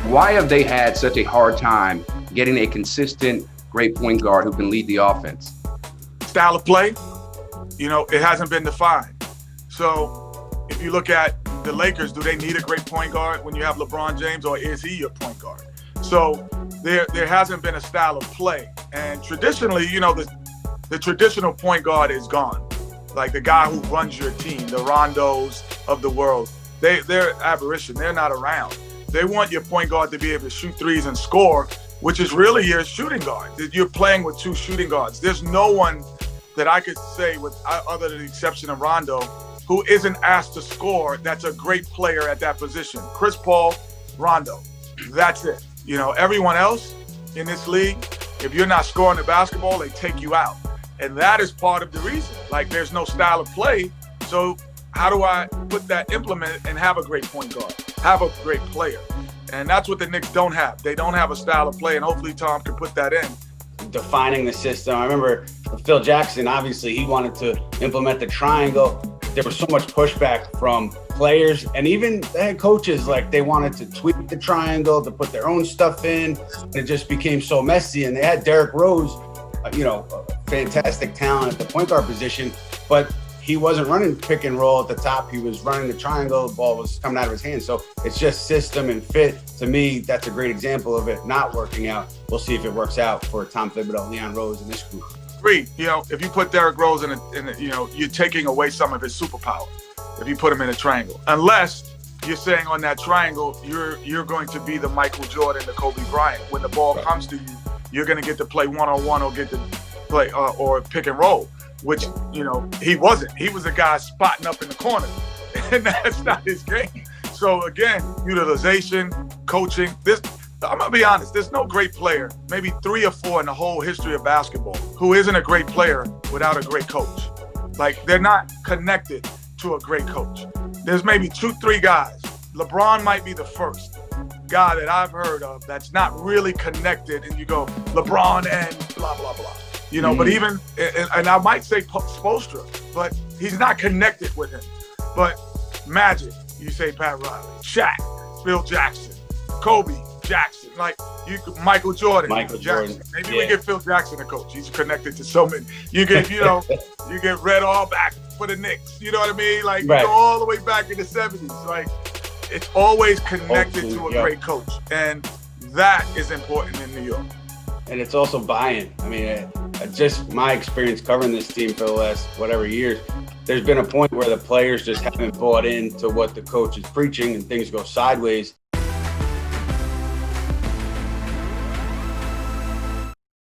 Why have they had such a hard time getting a consistent great point guard who can lead the offense? Style of play, it hasn't been defined. So if you look at the Lakers, do they need a great point guard when you have LeBron James, or is he your point guard? So there hasn't been a style of play. And traditionally, the traditional point guard is gone. Like the guy who runs your team, the Rondos of the world, they're aberration. They're not around. They want your point guard to be able to shoot threes and score, which is really your shooting guard. You're playing with two shooting guards. There's no one that I could say, with other than the exception of Rondo, who isn't asked to score that's a great player at that position. Chris Paul, Rondo, that's it. Everyone else in this league, if you're not scoring the basketball, they take you out. And that is part of the reason. Like, there's no style of play. So how do I implement and have a great point guard, have a great player? And that's what the Knicks don't have. They don't have a style of play, and hopefully Tom can put that in. Defining the system. I remember Phil Jackson, obviously, he wanted to implement the triangle. There was so much pushback from players and even the head coaches. Like, they wanted to tweak the triangle to put their own stuff in. It just became so messy. And they had Derrick Rose, a fantastic talent at the point guard position, but he wasn't running pick and roll at the top. He was running the triangle. The ball was coming out of his hands. So it's just system and fit. To me, that's a great example of it not working out. We'll see if it works out for Tom Thibodeau, Leon Rose, and this group. Agreed. If you put Derrick Rose you're taking away some of his superpower if you put him in a triangle. Unless you're saying on that triangle, you're going to be the Michael Jordan, the Kobe Bryant. When the ball comes to you, you're going to get to play one-on-one or get to play or pick and roll, which, he wasn't. He was a guy spotting up in the corner, and that's not his game. So again, utilization, coaching. I'm gonna be honest, there's no great player, maybe 3 or 4 in the whole history of basketball, who isn't a great player without a great coach. Like, they're not connected to a great coach. There's maybe 2, 3 guys. LeBron might be the first guy that I've heard of that's not really connected, and you go, LeBron and blah, blah, blah. But even, and I might say Spoelstra, but he's not connected with him. But Magic, you say Pat Riley, Shaq, Phil Jackson, Kobe, Jackson, Michael Jordan. Jackson. Maybe we get Phil Jackson a coach. He's connected to so many. You get, you get Red Auerbach for the Knicks. You know what I mean? Like, you go all the way back in the 70s. Like, it's always connected to a great coach. And that is important in New York. And it's also buy-in. I mean, just my experience covering this team for the last years, there's been a point where the players just haven't bought into what the coach is preaching and things go sideways.